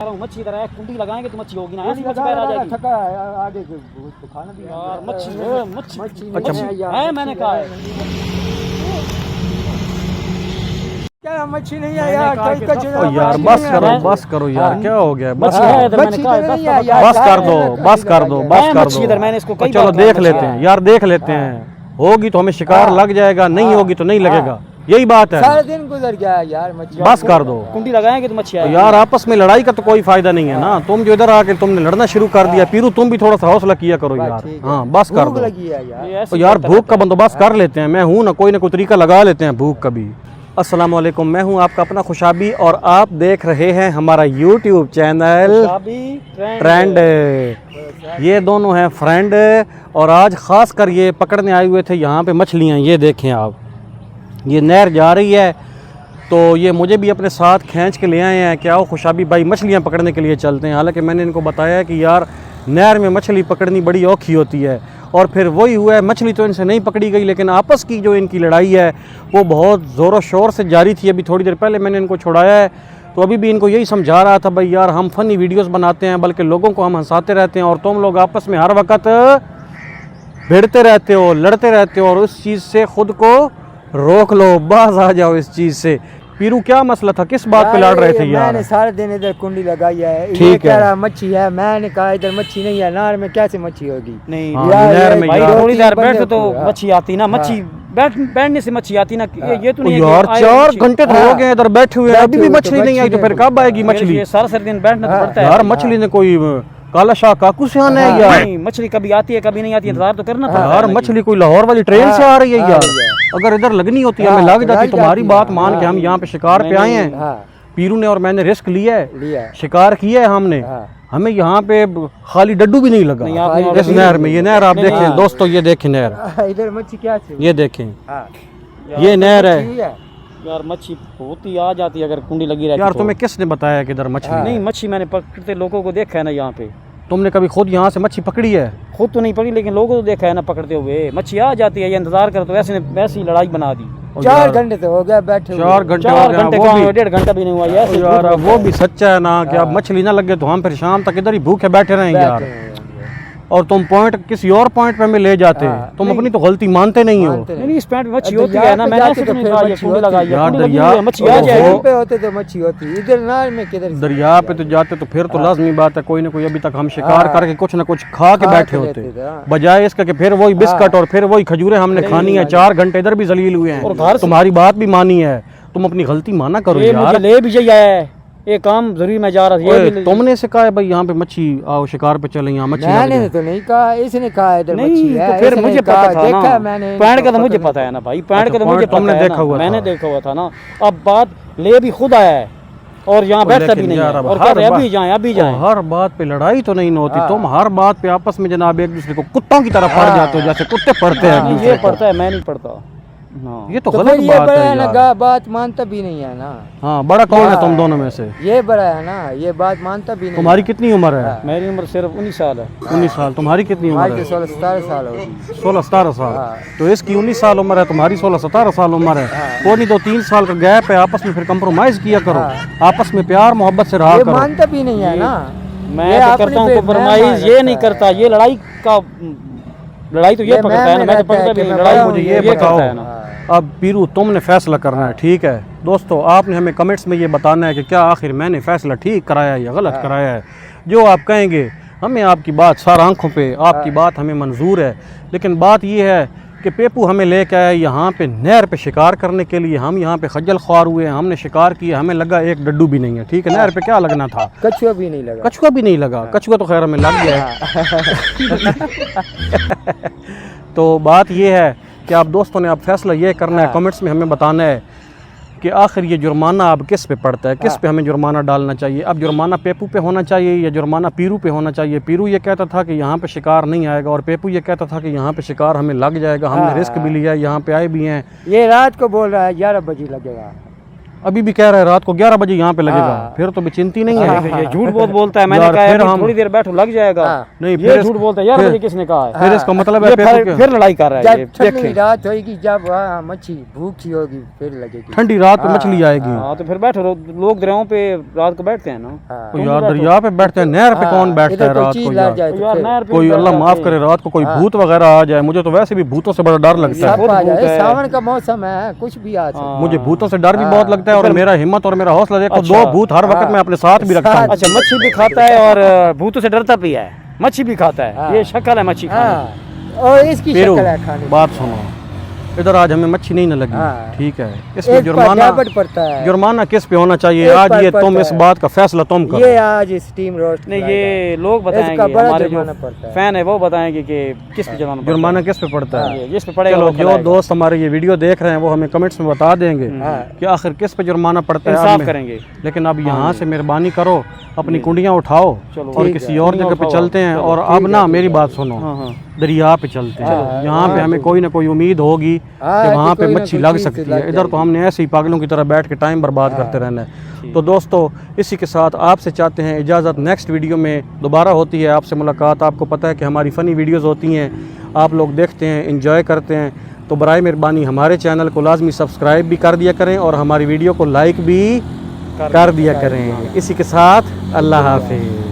मच्छी इधर है, कुंडी लगाएंगे तो मच्छी होगी ना, ऐसी मच्छी पैर आ जाएगी। थका है आगे तो खाना भी यार मच्छी है, मैंने कहा है क्या मच्छी नहीं है यार। यार बस करो यार, क्या हो गया? मच्छी है इधर, मैंने कहा बस कर दो मच्छी इधर, मैंने इसको कई चलो देख लेते हैं यार, देख लेते हैं। होगी तो हमें शिकार लग जाएगा, नहीं होगी तो नहीं लगेगा, यही बात है। सारा दिन गुजर गया यार मच्छी। बस कर दो, कुंडी लगाएंगे तो मच्छी आएगी। यार आपस में लड़ाई का तो कोई फायदा नहीं है ना। तुम जो इधर आके तुमने लड़ना शुरू कर दिया, पीरू तुम भी थोड़ा सा हौसला किया करो यार। हाँ बस कर दो यार, भूख का बंदोबस्त कर लेते हैं। मैं हूँ ना, कोई ना कोई तरीका लगा लेते हैं भूख का भी। अस्सलाम वालेकुम, मैं हूं आपका अपना खुशाबी और आप देख रहे हैं हमारा यूट्यूब चैनल ट्रेंड। ये दोनों हैं फ्रेंड और आज ख़ास कर ये पकड़ने आए हुए थे यहाँ पे मछलियाँ। ये देखें आप, ये नहर जा रही है तो ये मुझे भी अपने साथ खींच के ले आए हैं कि आओ खुशाबी भाई मछलियाँ पकड़ने के लिए चलते हैं। हालांकि मैंने इनको बताया है कि यार नहर में मछली पकड़नी बड़ी औखी होती है और फिर वही हुआ है, मछली तो इनसे नहीं पकड़ी गई, लेकिन आपस की जो इनकी लड़ाई है वो बहुत ज़ोरों शोर से जारी थी। अभी थोड़ी देर पहले मैंने इनको छुड़ाया है तो अभी भी इनको यही समझा रहा था, भाई यार हम फ़नी वीडियोस बनाते हैं, बल्कि लोगों को हम हंसाते रहते हैं और तुम लोग आपस में हर वक्त भिड़ते रहते हो, लड़ते रहते हो और उस चीज़ से ख़ुद को रोक लो, बाज आ जाओ इस चीज़ से। पीरू क्या मसला था, किस बात पे लड़ रहे थे यार? मैंने सारे दिन इधर कुंडी लगाई है, ठीक है मच्छी है, मैंने कहा इधर मच्छी नहीं है, नहर में कैसे मच्छी होगी? नहीं नहर में भाई थोड़ी देर बैठ तो मच्छी आती ना, मच्छी बैठने से मच्छी आती ना। ये तो नहीं यार 4 घंटे तो हो गए इधर बैठे हुए, अभी भी मछली नहीं आई तो फिर कब आएगी मछली? सारा दिन बैठना तो पड़ता है यार। मछली ने कोई काला शाह काकू से आना है यार? मछली कभी आती है कभी नहीं आती है, इंतजार तो करना पड़ता है यार। मछली कोई लाहौर वाली ट्रेन से आ रही है यार? अगर इधर लगनी होती है हमें लग जाती। तुम्हारी बात मान के हम यहाँ पे शिकार पे आए हैं, पीरू ने और मैंने रिस्क लिया है, शिकार किया है हमने। हमें यहाँ पे खाली डड्डू भी नहीं लगा इस नहर में। ये नहर आप देखें दोस्तों, ये देखें नहर, इधर मच्छी क्या ये देखें, ये नहर है यार। मच्छी होती आ जाती है अगर कुंडी लगी रहती यार। तुम्हें किसने बताया कि इधर मछली नहीं? मच्छी मैंने पकड़ते लोगों को देखा है ना यहाँ पे। तुमने कभी खुद यहाँ से मच्छी पकड़ी है? खुद तो नहीं पकड़ी लेकिन लोगों को देखा है ना पकड़ते हुए। मच्छी आ जाती है, ये इंतजार कर तो वैसी लड़ाई बना दी। 4 घंटे तो हो गया बैठे, 4 घंटे 1.5 घंटा भी नहीं हुआ यार। वो भी सच्चा है ना कि अब मछली ना लगे तो हम फिर शाम तक इधर ही भूखे बैठे रहेंगे यार। और तुम पॉइंट किसी और पॉइंट पे हमें ले जाते हैं, तुम अपनी तो गलती मानते नहीं हो। नहीं इस पॉइंट में मच्छी होती है ना, मैंने ऐसे नहीं कहा ये कुंडी लगाई है। यार दरिया मच्छी आ जाएगी पे होते तो मच्छी होती, इधर नहर में किधर? दरिया पे तो जाते तो फिर तो लाजमी बात है कोई ना कोई अभी तक हम शिकार करके कुछ ना कुछ खा के बैठे होते, बजाय इसका कि फिर वही बिस्कट और फिर वही खजूरें हमने खानी है। 4 घंटे इधर भी जलील हुए हैं और तुम्हारी बात भी मानी है। तुम अपनी गलती माना करो यार। ले भी जाइए, ये काम जरूरी मैं जा रहा था। तुमने से कहा है भाई यहाँ पे मच्छी आओ शिकार पे चले, यहाँ मच्छी? मैंने तो नहीं कहा, इसने कहा इधर मच्छी है। तो फिर मुझे पता था देखा ना, पैंट का तो मुझे पता है ना भाई, पैंट का तो मुझे तुमने देखा हुआ, मैंने देखा हुआ था ना। अब बात ले भी खुद आया है और यहाँ बैठता भी नहीं है और कहते अभी जाए। हर बात पे लड़ाई तो नहीं होती, तुम हर बात पे आपस में जनाब एक दूसरे को कुत्तों की तरह पड़ जाते हो, जैसे कुत्ते पड़ते हैं। ये पड़ता है, मैं नहीं पड़ता। ये तो गलत बात है यार। बात मानता भी नहीं है ना। हाँ, बड़ा कौन है तुम दोनों में से? ये बड़ा है ना, ये बात मानता भी नहीं। तुम्हारी कितनी उम्र है? मेरी उम्र सिर्फ 19 साल है। 19 साल। तुम्हारी कितनी उम्र है? 16-17 साल होगी। 16-17 साल। तो इसकी 19 साल उम्र है, तुम्हारी 16-17 साल उम्र है। वो नहीं तो 3 साल का गैप है, आपस में फिर कंप्रोमाइज किया करो, आपस में प्यार मोहब्बत से रहा करो। मानता भी नहीं है ना। मैं तो करता हूँ कंप्रोमाइज, ये नहीं करता। ये लड़ाई तो ये पकड़ता है ना, मैं तो पकड़ता भी नहीं। लड़ाई मुझे ये बताओ, अब पीरू तुमने फैसला करना है, ठीक है दोस्तों? आपने हमें कमेंट्स में ये बताना है कि क्या आखिर मैंने फैसला ठीक कराया या गलत कराया है। जो आप कहेंगे हमें आपकी बात सार आंखों पे, आपकी बात हमें मंजूर है। लेकिन बात ये है कि पेपू हमें लेके आया यहाँ पे नहर पे शिकार करने के लिए। हम यहाँ पे खज्जल ख्वार हुए, हमने शिकार किया, हमें लगा एक डड्डू भी नहीं है, ठीक है? नहर पे क्या लगना था? कछुआ भी नहीं लगा। कछुआ भी नहीं लगा, कछुआ तो खैर हमें लग गया। तो बात ये है कि आप दोस्तों ने अब फैसला ये करना है, कमेंट्स में हमें बताना है कि आखिर ये जुर्माना अब किस पे पड़ता है, किस पे हमें जुर्माना डालना चाहिए। अब जुर्माना पेपू पे होना चाहिए या जुर्माना पीरू पे होना चाहिए? पीरू ये कहता था कि यहाँ पे शिकार नहीं आएगा और पेपू ये कहता था कि यहाँ पे शिकार हमें लग जाएगा, हमने रिस्क भी लिया, यहाँ पे आए भी हैं। ये रात को बोल रहा है 11 बजे लगेगा। अभी भी कह रहा है रात को 11 बजे यहाँ पे लगेगा, फिर तो बेचिंती नहीं है। ये झूठ बहुत बोलता है, मैंने यार, कहा फिर अभी हम- थोड़ी देर बैठो लग जाएगा। नहीं, ये फिर झूठ बोलता है यार, मुझे किसने कहा है? फिर इसका मतलब है ये पैसों फिर लड़ाई कर रहा है ये, जब ठंडी देखें। रात होगी, जब वहाँ मच्छी भूखी होगी फिर लगेगी। ठंडी रात पे मछली आएगी। हाँ तो फिर बैठो, लोग दरियाओं पे रात को बैठते हैं ना। तो यार दरिया पे बैठते हैं, नहर पे कौन बैठता है रात को यार? यार नहर पे कोई अल्लाह माफ करे रात को कोई भूत वगैरह आ जाए, मुझे तो वैसे भी भूतों से बड़ा डर लगता है। सब आ जाए, सावन का मौसम है, कुछ भी आ सकता है। मुझे भूतों से डर भी बहुत लगता है, और मेरा हिम्मत और मेरा हौसला देखो, 2 भूत हर वक्त मैं अपने साथ भी रखता हूँ। अच्छा, मच्छी भी खाता है और भूतों से डरता भी है, मच्छी भी खाता है, ये शक्ल है मच्छी खाने की। हाँ, और इसकी पीरू, शक्ल है खाने की। बात सुनो, इधर आज हमें मच्छी नहीं न लगी, हाँ। ठीक है, इसमें एक पर जुर्माना डेबिट पड़ता है। जुर्माना किस पे होना चाहिए? एक आज पर ये पड़ता तुम इस है। बात का फैसला तुम करो। ये आज स्टीम रोस्ट नहीं, ये लोग बताएंगे, इसका बड़ा हमारे जो जुर्माना पड़ता है। फैन है वो बताएंगे कि किस पे जुर्माना पड़ता जुर्माना किस पे पड़ता है। है? जिस पे पड़ेगा चलो, वो जो खिलाएगा। दोस्त हमारे ये वीडियो देख रहे हैं वो हमें कमेंट्स में बता देंगे कि आखिर किस पे जुर्माना पड़ता है। इंसाफ अब करेंगे। लेकिन अब यहाँ से मेहरबानी करो, अपनी कुंडियाँ उठाओ चलो, और ठीक किसी है। और जगह पे उठाओ, चलते हैं। चलो, और अब ना मेरी बात सुनो, हाँ हाँ दरिया पे चलते हैं, यहाँ पे हमें कोई ना कोई उम्मीद होगी कि वहाँ पे कोई ना मच्छी कोई लग चीज़ सकती लग है। इधर तो हमने ऐसे ही पागलों की तरह बैठ के टाइम बर्बाद करते रहना है। तो दोस्तों, इसी के साथ आपसे चाहते हैं इजाज़त, नेक्स्ट वीडियो में दोबारा होती है आपसे मुलाकात। आपको पता है कि हमारी फ़नी वीडियोज़ होती हैं, आप लोग देखते हैं, इंजॉय करते हैं, तो बराए मेहरबानी हमारे चैनल को लाजमी सब्सक्राइब भी कर दिया करें और हमारी वीडियो को लाइक भी कर दिया करें। इसी के साथ अल्लाह हाफिज़।